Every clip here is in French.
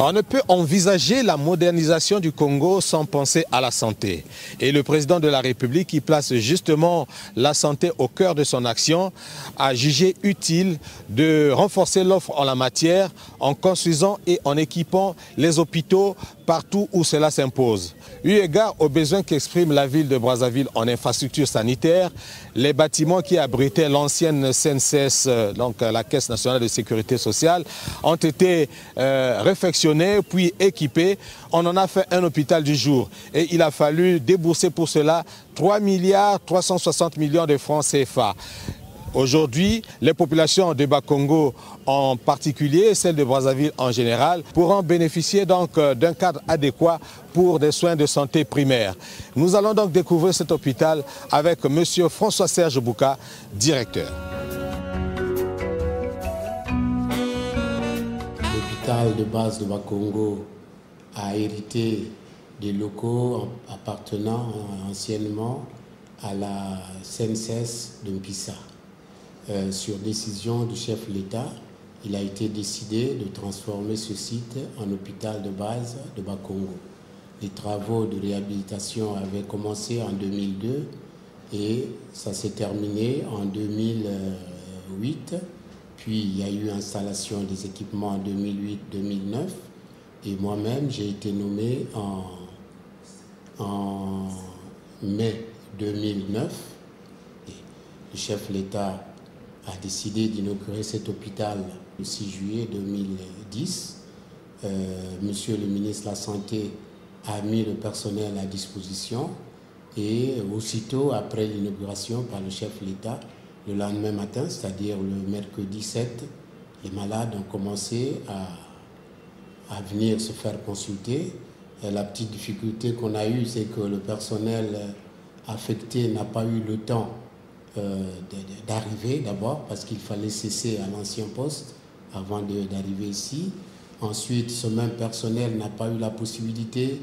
On ne peut envisager la modernisation du Congo sans penser à la santé. Et le président de la République, qui place justement la santé au cœur de son action, a jugé utile de renforcer l'offre en la matière en construisant et en équipant les hôpitaux partout où cela s'impose. Eu égard aux besoins qu'exprime la ville de Brazzaville en infrastructures sanitaires, les bâtiments qui abritaient l'ancienne CNCS, donc la Caisse nationale de sécurité sociale, ont été réfectionnés puis équipés. On en a fait un hôpital du jour et il a fallu débourser pour cela 3,360 milliards de francs CFA. Aujourd'hui, les populations de Bas-Congo en particulier, celles de Brazzaville en général, pourront bénéficier donc d'un cadre adéquat pour des soins de santé primaires. Nous allons donc découvrir cet hôpital avec M. François-Serge Bouka, directeur. L'hôpital de base de Bas-Congo a hérité des locaux appartenant anciennement à la CNCS de Mpissa. Sur décision du chef de l'État, il a été décidé de transformer ce site en hôpital de base de Bas-Congo. Les travaux de réhabilitation avaient commencé en 2002 et ça s'est terminé en 2008. Puis il y a eu installation des équipements en 2008-2009 et moi-même j'ai été nommé en mai 2009. Et le chef de l'État a décidé d'inaugurer cet hôpital le 6 juillet 2010. Monsieur le ministre de la Santé a mis le personnel à disposition et aussitôt après l'inauguration par le chef de l'État, le lendemain matin, c'est-à-dire le mercredi 7, les malades ont commencé à venir se faire consulter. Et la petite difficulté qu'on a eue, c'est que le personnel affecté n'a pas eu le temps d'arriver d'abord parce qu'il fallait cesser à l'ancien poste avant d'arriver ici. Ensuite, ce même personnel n'a pas eu la possibilité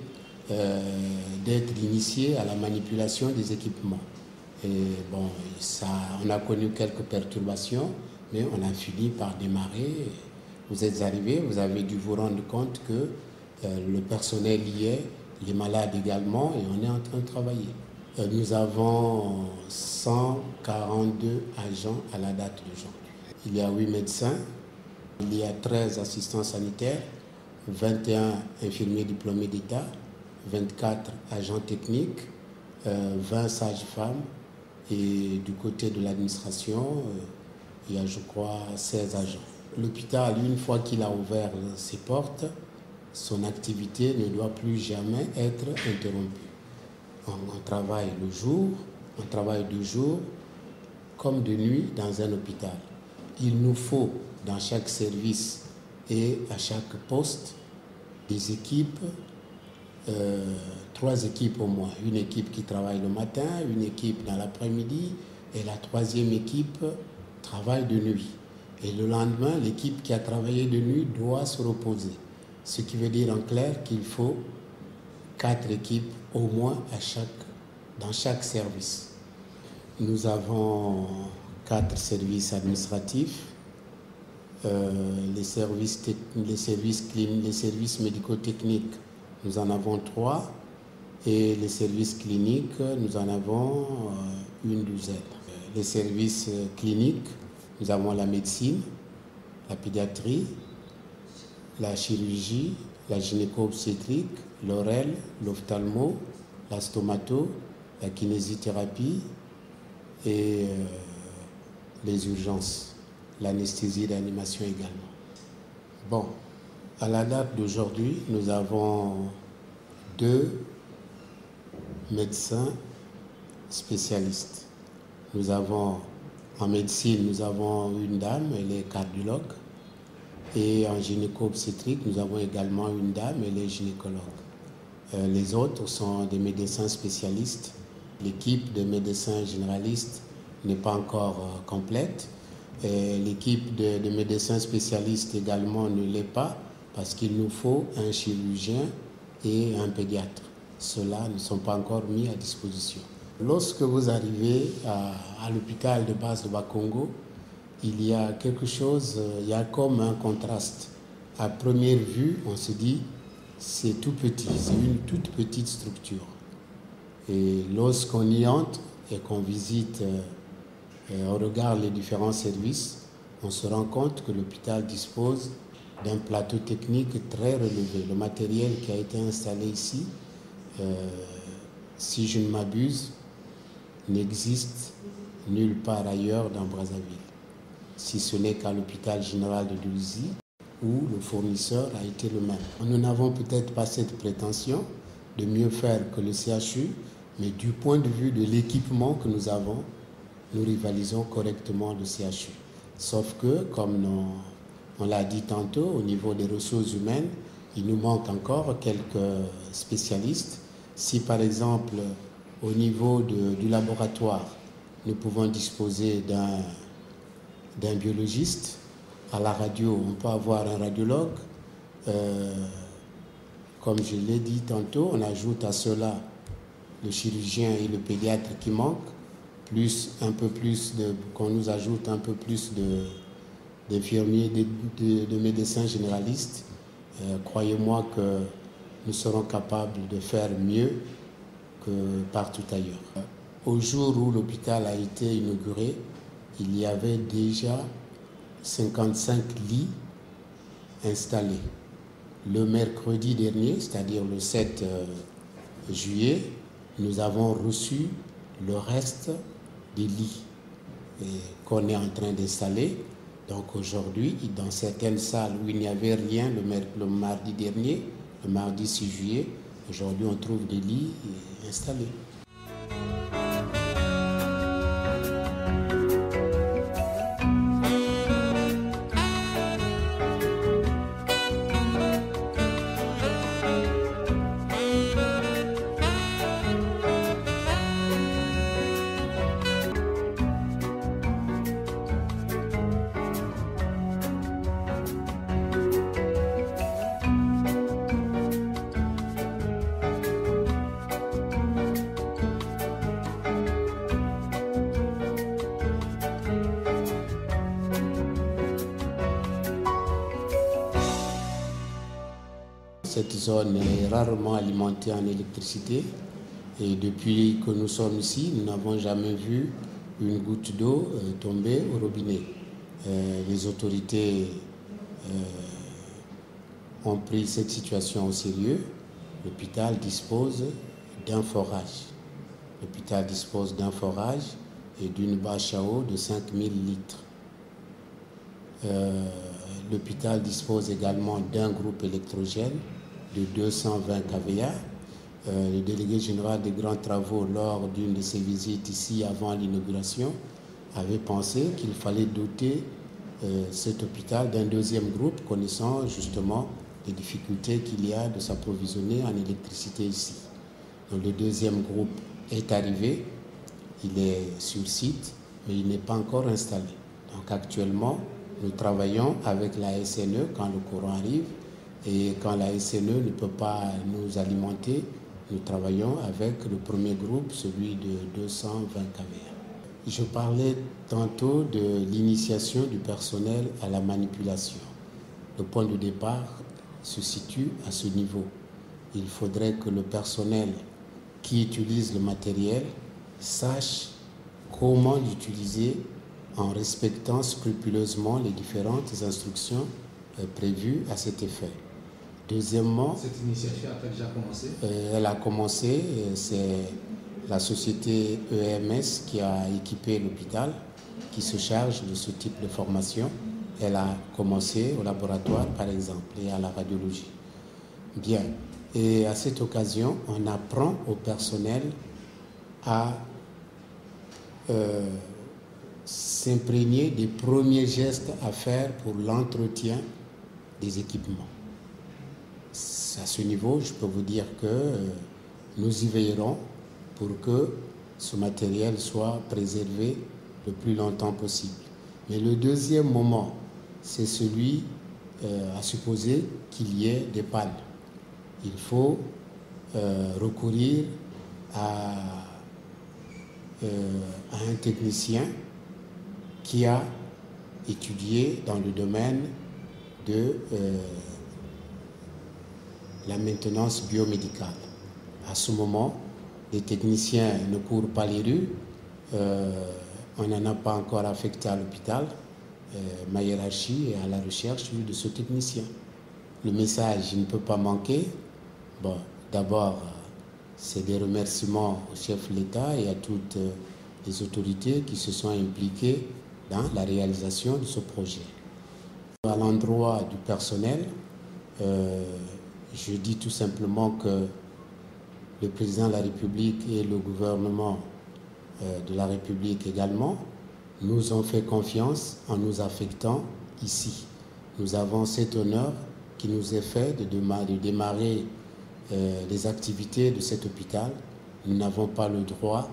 d'être initié à la manipulation des équipements. Et bon, on a connu quelques perturbations, mais on a fini par démarrer. Vous êtes arrivés, vous avez dû vous rendre compte que le personnel y est, les malades également, et on est en train de travailler. Nous avons 142 agents à la date d'aujourd'hui. Il y a 8 médecins, il y a 13 assistants sanitaires, 21 infirmiers diplômés d'État, 24 agents techniques, 20 sages-femmes et du côté de l'administration, il y a je crois 16 agents. L'hôpital, une fois qu'il a ouvert ses portes, son activité ne doit plus jamais être interrompue. On travaille le jour, on travaille de jour comme de nuit dans un hôpital. Il nous faut dans chaque service et à chaque poste des équipes, 3 équipes au moins. Une équipe qui travaille le matin, une équipe dans l'après-midi et la 3e équipe travaille de nuit. Et le lendemain, l'équipe qui a travaillé de nuit doit se reposer. Ce qui veut dire en clair qu'il faut 4 équipes au moins dans chaque service. Nous avons 4 services administratifs, les services médico-techniques, nous en avons 3 et les services cliniques, nous en avons une douzaine. Les services cliniques, nous avons la médecine, la pédiatrie, la chirurgie, la gynéco-obstétrique, l'oral, l'ophtalmo, la stomato, la kinésithérapie et les urgences, l'anesthésie et l'animation également. Bon, à la date d'aujourd'hui, nous avons 2 médecins spécialistes. Nous avons en médecine, nous avons une dame, elle est cardiologue. Et en gynéco-obstétrique, nous avons également une dame, elle est gynécologue. Les autres sont des médecins spécialistes. L'équipe de médecins généralistes n'est pas encore complète. L'équipe de médecins spécialistes également ne l'est pas parce qu'il nous faut un chirurgien et un pédiatre. Ceux-là ne sont pas encore mis à disposition. Lorsque vous arrivez à l'hôpital de base de Bas-Congo, il y a quelque chose, il y a comme un contraste À première vue, on se dit, c'est tout petit, c'est une toute petite structure. Et lorsqu'on y entre et qu'on visite, on regarde les différents services, on se rend compte que l'hôpital dispose d'un plateau technique très relevé. Le matériel qui a été installé ici, si je ne m'abuse, n'existe nulle part ailleurs dans Brazzaville, si ce n'est qu'à l'hôpital général de Djouzi, où le fournisseur a été le même. Nous n'avons peut-être pas cette prétention de mieux faire que le CHU, mais du point de vue de l'équipement que nous avons, nous rivalisons correctement le CHU. Sauf que, comme on l'a dit tantôt, au niveau des ressources humaines, il nous manque encore quelques spécialistes. Si par exemple, au niveau du laboratoire, nous pouvons disposer d'un biologiste, à la radio, on peut avoir un radiologue. Comme je l'ai dit tantôt, on ajoute à cela le chirurgien et le pédiatre qui manquent, qu'on nous ajoute un peu plus d'infirmiers, de médecins généralistes. Croyez-moi que nous serons capables de faire mieux que partout ailleurs. Au jour où l'hôpital a été inauguré, il y avait déjà 55 lits installés. Le mercredi dernier, c'est-à-dire le 7 juillet, nous avons reçu le reste des lits qu'on est en train d'installer. Donc aujourd'hui, dans certaines salles où il n'y avait rien le mardi dernier, le mardi 6 juillet, aujourd'hui on trouve des lits installés. Cette zone est rarement alimentée en électricité et depuis que nous sommes ici, nous n'avons jamais vu une goutte d'eau tomber au robinet. Les autorités ont pris cette situation au sérieux. L'hôpital dispose d'un forage. L'hôpital dispose d'un forage et d'une bâche à eau de 5000 litres. L'hôpital dispose également d'un groupe électrogène de 220 kVA. Le délégué général des grands travaux, lors d'une de ses visites ici avant l'inauguration, avait pensé qu'il fallait doter cet hôpital d'un deuxième groupe, connaissant justement les difficultés qu'il y a de s'approvisionner en électricité ici. Donc, le deuxième groupe est arrivé, il est sur site, mais il n'est pas encore installé. Donc actuellement, nous travaillons avec la SNE quand le courant arrive. Et quand la SNE ne peut pas nous alimenter, nous travaillons avec le premier groupe, celui de 220 kVA. Je parlais tantôt de l'initiation du personnel à la manipulation. Le point de départ se situe à ce niveau. Il faudrait que le personnel qui utilise le matériel sache comment l'utiliser en respectant scrupuleusement les différentes instructions prévues à cet effet. Deuxièmement, cette initiative a déjà commencé? Elle a commencé, c'est la société EMS qui a équipé l'hôpital, qui se charge de ce type de formation. Elle a commencé au laboratoire, par exemple, et à la radiologie. Bien. Et à cette occasion, on apprend au personnel à s'imprégner des premiers gestes à faire pour l'entretien des équipements. À ce niveau, je peux vous dire que nous y veillerons pour que ce matériel soit préservé le plus longtemps possible. Mais le deuxième moment, c'est celui à supposer qu'il y ait des pannes. Il faut recourir à un technicien qui a étudié dans le domaine de la maintenance biomédicale. À ce moment, les techniciens ne courent pas les rues. On n'en a pas encore affecté à l'hôpital. Ma hiérarchie est à la recherche de ce technicien. Le message ne peut pas manquer. Bon, d'abord, c'est des remerciements au chef de l'État et à toutes les autorités qui se sont impliquées dans la réalisation de ce projet. À l'endroit du personnel, je dis tout simplement que le président de la République et le gouvernement de la République également nous ont fait confiance en nous affectant ici. Nous avons cet honneur qui nous est fait de démarrer les activités de cet hôpital. Nous n'avons pas le droit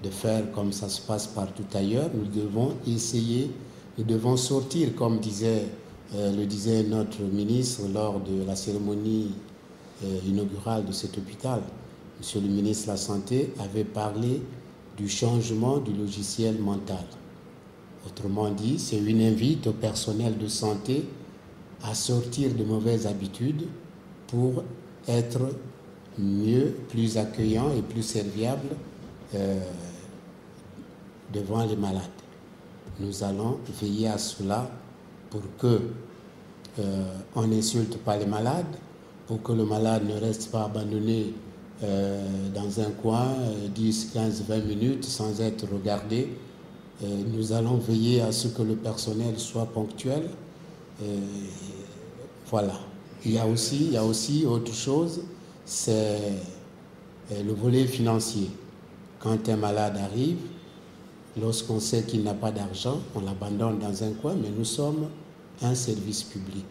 de faire comme ça se passe partout ailleurs. Nous devons essayer, nous devons sortir, comme le disait notre ministre lors de la cérémonie inaugurale de cet hôpital. Monsieur le ministre de la Santé avait parlé du changement du logiciel mental. Autrement dit, c'est une invite au personnel de santé à sortir de mauvaises habitudes pour être mieux, plus accueillant et plus serviable devant les malades. Nous allons veiller à cela pour que on n'insulte pas les malades, pour que le malade ne reste pas abandonné dans un coin 10, 15, 20 minutes sans être regardé. Nous allons veiller à ce que le personnel soit ponctuel. Voilà. Il y a aussi autre chose, c'est le volet financier. Quand un malade arrive, lorsqu'on sait qu'il n'a pas d'argent, on l'abandonne dans un coin, mais nous sommes un service public.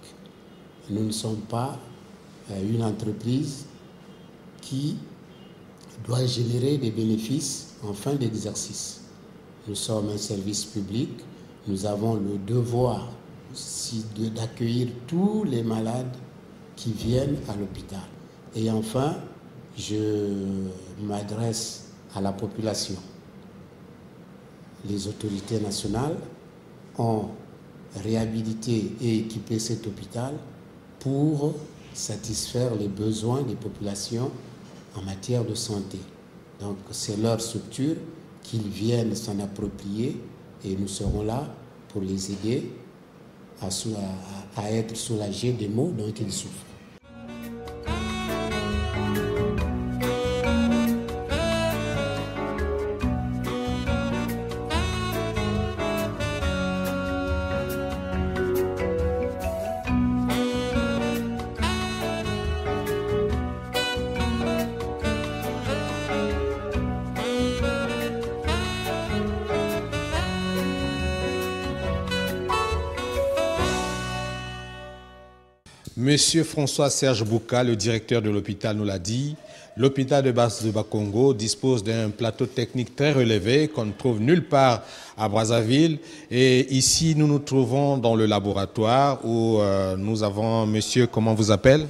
Nous ne sommes pas une entreprise qui doit générer des bénéfices en fin d'exercice. Nous sommes un service public, nous avons le devoir d'accueillir tous les malades qui viennent à l'hôpital. Et enfin, je m'adresse à la population. Les autorités nationales ont réhabilité et équipé cet hôpital pour satisfaire les besoins des populations en matière de santé. Donc c'est leur structure qu'ils viennent s'en approprier et nous serons là pour les aider à être soulagés des maux dont ils souffrent. Monsieur François-Serge Bouka, le directeur de l'hôpital, nous l'a dit. L'hôpital de Bakongo dispose d'un plateau technique très relevé qu'on ne trouve nulle part à Brazzaville. Et ici, nous nous trouvons dans le laboratoire où nous avons monsieur, comment vous appelez ?